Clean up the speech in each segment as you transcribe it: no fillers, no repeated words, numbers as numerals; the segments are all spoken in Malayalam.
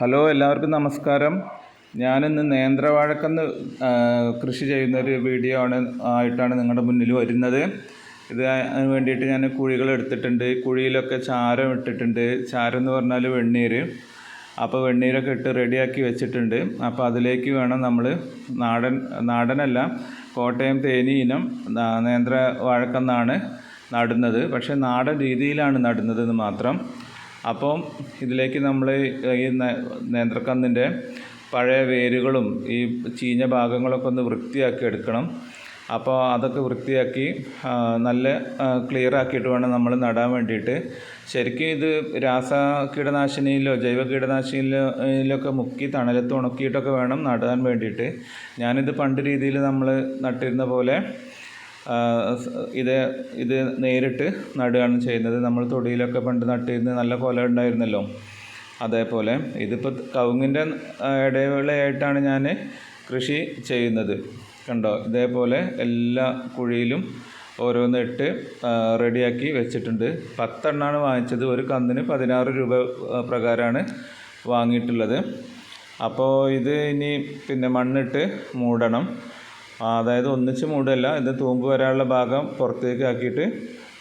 ഹലോ, എല്ലാവർക്കും നമസ്കാരം. ഞാനിന്ന് നേന്ത്രവാഴക്കന്ന് കൃഷി ചെയ്യുന്നൊരു വീഡിയോ ആയിട്ടാണ് നിങ്ങളുടെ മുന്നിൽ വരുന്നത്. അതിന് വേണ്ടിയിട്ട് ഞാൻ കുഴികൾ എടുത്തിട്ടുണ്ട്. കുഴിയിലൊക്കെ ചാരം ഇട്ടിട്ടുണ്ട്. ചാരം എന്ന് പറഞ്ഞാൽ വെണ്ണീര്. അപ്പോൾ വെണ്ണീരൊക്കെ ഇട്ട് റെഡിയാക്കി വെച്ചിട്ടുണ്ട്. അപ്പോൾ അതിലേക്ക് വേണം നമ്മൾ നാടനല്ല, കോട്ടയം തേനി ഇനം നേന്ത്രവാഴക്കന്നാണ് നടുന്നത്. പക്ഷേ നാടൻ രീതിയിലാണ് നടുന്നതെന്ന് മാത്രം. അപ്പം ഇതിലേക്ക് നമ്മൾ ഈ നേന്ത്രക്കന്നിൻ്റെ പഴയ വേരുകളും ഈ ചീഞ്ഞ ഭാഗങ്ങളൊക്കെ ഒന്ന് വൃത്തിയാക്കി എടുക്കണം. അപ്പോൾ അതൊക്കെ വൃത്തിയാക്കി നല്ല ക്ലിയർ ആക്കിയിട്ട് വേണം നമ്മൾ നടാൻ വേണ്ടിയിട്ട്. ശരിക്കും ഇത് കീടനാശിനിയിലോ ജൈവ കീടനാശിനിയിലൊക്കെ മുക്കി തണലത്ത് ഉണക്കിയിട്ടൊക്കെ വേണം നടാൻ വേണ്ടിയിട്ട്. ഞാനിത് പണ്ട് രീതിയിൽ നമ്മൾ നട്ടിരുന്ന പോലെ ഇത് നേരിട്ട് നടുകയാണ് ചെയ്യുന്നത്. നമ്മൾ തൊടിയിലൊക്കെ പണ്ട് നട്ടിരുന്ന് നല്ല കൊല ഉണ്ടായിരുന്നല്ലോ, അതേപോലെ ഇതിപ്പോൾ കവുങ്ങിൻ്റെ ഇടവേളയായിട്ടാണ് ഞാൻ കൃഷി ചെയ്യുന്നത്. കണ്ടോ, ഇതേപോലെ എല്ലാ കുഴിയിലും ഓരോന്നിട്ട് റെഡിയാക്കി വെച്ചിട്ടുണ്ട്. 10 എണ്ണമാണ് വാങ്ങിച്ചത്. ഒരു കന്നിന് 16 രൂപ പ്രകാരമാണ് വാങ്ങിയിട്ടുള്ളത്. അപ്പോൾ ഇത് ഇനി മണ്ണിട്ട് മൂടണം. അതായത് ഒന്നിച്ച് മൂടല്ല, ഇത് തൂമ്പ് വരാനുള്ള ഭാഗം പുറത്തേക്ക് ആക്കിയിട്ട്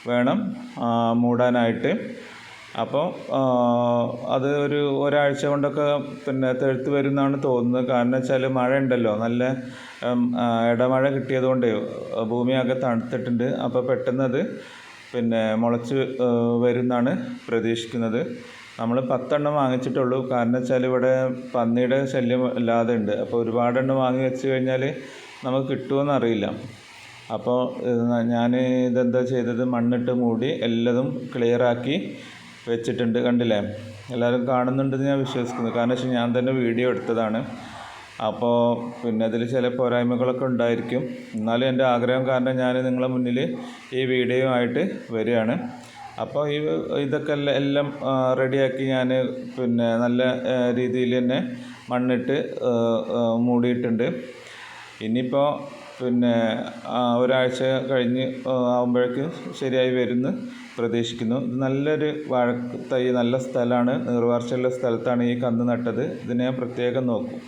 വേണം മൂടാനായിട്ട്. അപ്പോൾ അത് ഒരാഴ്ച കൊണ്ടൊക്കെ തെഴുത്ത് വരുമെന്നാണ് തോന്നുന്നത്. കാരണം വെച്ചാൽ മഴ ഉണ്ടല്ലോ, നല്ല ഇടമഴ കിട്ടിയതുകൊണ്ട് ഭൂമിയാകെ തണുത്തിട്ടുണ്ട്. അപ്പോൾ പെട്ടെന്ന് അത് മുളച്ച് വരുമെന്നാണ് പ്രതീക്ഷിക്കുന്നത്. നമ്മൾ 10 എണ്ണം വാങ്ങിച്ചിട്ടുള്ളൂ. കാരണം വെച്ചാൽ ഇവിടെ പന്നിയുടെ ശല്യം ഇല്ലാതെ ഉണ്ട്. അപ്പോൾ ഒരുപാടെണ്ണം വാങ്ങി വെച്ച് കഴിഞ്ഞാൽ നമുക്ക് കിട്ടുമോയെന്നറിയില്ല. അപ്പോൾ ഞാൻ ഇതെന്താ ചെയ്തത്, മണ്ണിട്ട് മൂടി എല്ലതും ക്ലിയറാക്കി വെച്ചിട്ടുണ്ട്. കണ്ടില്ലേ, എല്ലാവരും കാണുന്നുണ്ടെന്ന് ഞാൻ വിശ്വസിക്കുന്നു. കാരണം വെച്ചാൽ ഞാൻ തന്നെ വീഡിയോ എടുത്തതാണ്. അപ്പോൾ അതിൽ ചില പോരായ്മകളൊക്കെ ഉണ്ടായിരിക്കും. എന്നാലും എൻ്റെ ആഗ്രഹം കാരണം ഞാൻ നിങ്ങളുടെ മുന്നിൽ ഈ വീഡിയോ ആയിട്ട് വരികയാണ്. അപ്പോൾ ഇതൊക്കെ എല്ലാം റെഡിയാക്കി ഞാൻ നല്ല രീതിയിൽ തന്നെ മണ്ണിട്ട് മൂടിയിട്ടുണ്ട്. ഇനിയിപ്പോൾ ഒരാഴ്ച കഴിഞ്ഞ് ആകുമ്പോഴേക്ക് ശരിയായി വരുമെന്ന് പ്രതീക്ഷിക്കുന്നു. ഇത് നല്ലൊരു വാഴത്തൈ, നല്ല സ്ഥലമാണ്, നീർവാർച്ചയുള്ള സ്ഥലത്താണ് ഈ കന്ന് നട്ടത്. ഇതിനെ ഞാൻ പ്രത്യേകം നോക്കും.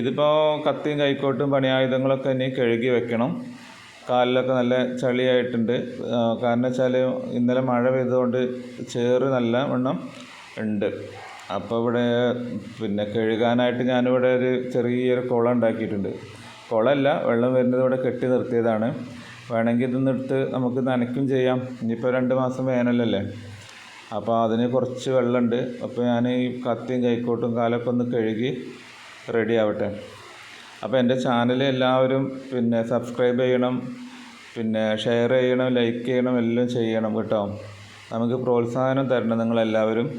ഇതിപ്പോൾ കത്തിയും കൈക്കോട്ടും പണിയായുധങ്ങളൊക്കെ ഇനി കഴുകി വെക്കണം. കാലിലൊക്കെ നല്ല ചളിയായിട്ടുണ്ട്. കാരണം വെച്ചാൽ ഇന്നലെ മഴ പെയ്തുകൊണ്ട് ചേറ് നല്ല വണ്ണം ഉണ്ട്. അപ്പോൾ ഇവിടെ കഴുകാനായിട്ട് ഞാനിവിടെ ഒരു ചെറിയൊരു കുളം ഉണ്ടാക്കിയിട്ടുണ്ട്. കുളമല്ല, വെള്ളം വരുന്നത് ഇവിടെ കെട്ടി നിർത്തിയതാണ്. വേണമെങ്കിൽ ഇതൊന്നും എടുത്ത് നമുക്ക് നനയ്ക്കും ചെയ്യാം. ഇനിയിപ്പോൾ 2 മാസം വേനലല്ലേ, അപ്പോൾ അതിന് കുറച്ച് വെള്ളമുണ്ട്. അപ്പോൾ ഞാൻ ഈ കത്തിയും കൈക്കോട്ടും കാലൊക്കെ ഒന്ന് കഴുകി റെഡി ആവട്ടെ. അപ്പോൾ എൻ്റെ ചാനൽ എല്ലാവരും സബ്സ്ക്രൈബ് ചെയ്യണം, ഷെയർ ചെയ്യണം, ലൈക്ക് ചെയ്യണം, എല്ലാം ചെയ്യണം കേട്ടോ. നമുക്ക് പ്രോത്സാഹനം തരണം നിങ്ങളെല്ലാവരും.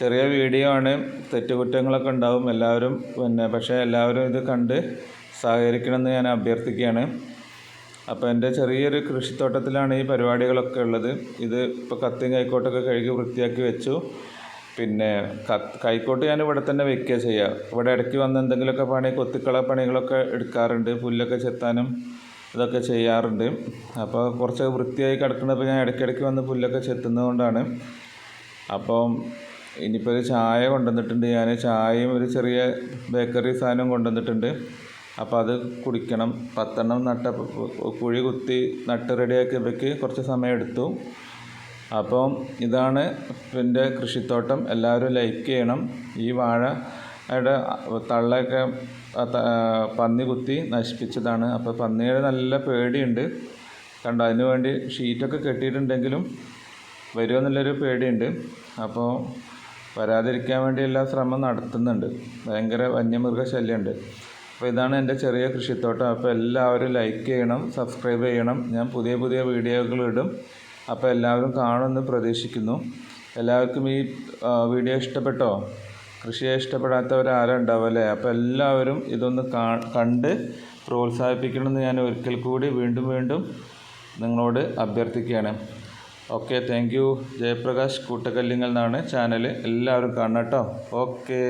ചെറിയ വീഡിയോ ആണ്, തെറ്റുകുറ്റങ്ങളൊക്കെ ഉണ്ടാവും എല്ലാവരും. പക്ഷേ എല്ലാവരും ഇത് കണ്ട് സഹകരിക്കണമെന്ന് ഞാൻ അഭ്യർത്ഥിക്കുകയാണ്. അപ്പോൾ എൻ്റെ ചെറിയൊരു കൃഷിത്തോട്ടത്തിലാണ് ഈ പരിപാടികളൊക്കെ ഉള്ളത്. ഇത് ഇപ്പോൾ കത്തിയും കൈക്കോട്ടൊക്കെ കഴുകി വൃത്തിയാക്കി വെച്ചു. കൈക്കോട്ട് ഞാൻ ഇവിടെ തന്നെ വെക്കുക ചെയ്യുക. ഇവിടെ ഇടയ്ക്ക് വന്ന് എന്തെങ്കിലുമൊക്കെ കൊത്തിക്കള പണികളൊക്കെ എടുക്കാറുണ്ട്. പുല്ലൊക്കെ ചെത്താനും ഇതൊക്കെ ചെയ്യാറുണ്ട്. അപ്പോൾ കുറച്ചൊക്കെ വൃത്തിയായി കിടക്കുന്നപ്പോൾ ഞാൻ ഇടയ്ക്കിടയ്ക്ക് വന്ന് പുല്ലൊക്കെ ചെത്തുന്നതുകൊണ്ടാണ്. അപ്പം ഇനിയിപ്പോൾ ഒരു ചായ കൊണ്ടുവന്നിട്ടുണ്ട്. ഞാൻ ചായയും ഒരു ചെറിയ ബേക്കറി സാധനവും കൊണ്ടുവന്നിട്ടുണ്ട്. അപ്പോൾ അത് കുടിക്കണം. 10 എണ്ണം കുഴി കുത്തി നട്ട് റെഡിയാക്കിയപ്പോഴേക്ക് കുറച്ച് സമയം എടുത്തു. അപ്പം ഇതാണ് എൻ്റെ കൃഷിത്തോട്ടം. എല്ലാവരും ലൈക്ക് ചെയ്യണം. ഈ വാഴയുടെ തള്ളയൊക്കെ പന്നി കുത്തി നശിപ്പിച്ചതാണ്. അപ്പോൾ പന്നിയുടെ നല്ല പേടിയുണ്ട്. കണ്ടോ, അതിന് വേണ്ടി ഷീറ്റൊക്കെ കെട്ടിയിട്ടുണ്ടെങ്കിലും വരുമെന്നുള്ളൊരു പേടിയുണ്ട്. അപ്പോൾ വരാതിരിക്കാൻ വേണ്ടി എല്ലാ ശ്രമം നടത്തുന്നുണ്ട്. ഭയങ്കര വന്യമൃഗശല്യമുണ്ട്. അപ്പോൾ ഇതാണ് എൻ്റെ ചെറിയ കൃഷിത്തോട്ടം. അപ്പോൾ എല്ലാവരും ലൈക്ക് ചെയ്യണം, സബ്സ്ക്രൈബ് ചെയ്യണം. ഞാൻ പുതിയ വീഡിയോകൾ ഇടും. അപ്പോൾ എല്ലാവരും കാണുമെന്ന് പ്രതീക്ഷിക്കുന്നു. എല്ലാവർക്കും ഈ വീഡിയോ ഇഷ്ടപ്പെട്ടോ? കൃഷിയെ ഇഷ്ടപ്പെടാത്തവരാരും ഉണ്ടാവും അല്ലേ? അപ്പോൾ എല്ലാവരും ഇതൊന്ന് കണ്ട് പ്രോത്സാഹിപ്പിക്കണമെന്ന് ഞാൻ ഒരിക്കൽ കൂടി വീണ്ടും നിങ്ങളോട് അഭ്യർത്ഥിക്കുകയാണ്. Okay, thank you. Jayaprakash Koottakkallingal എന്നാണ് ചാനൽ. എല്ലാവരും കാണണം കേട്ടോ. ഓക്കേ.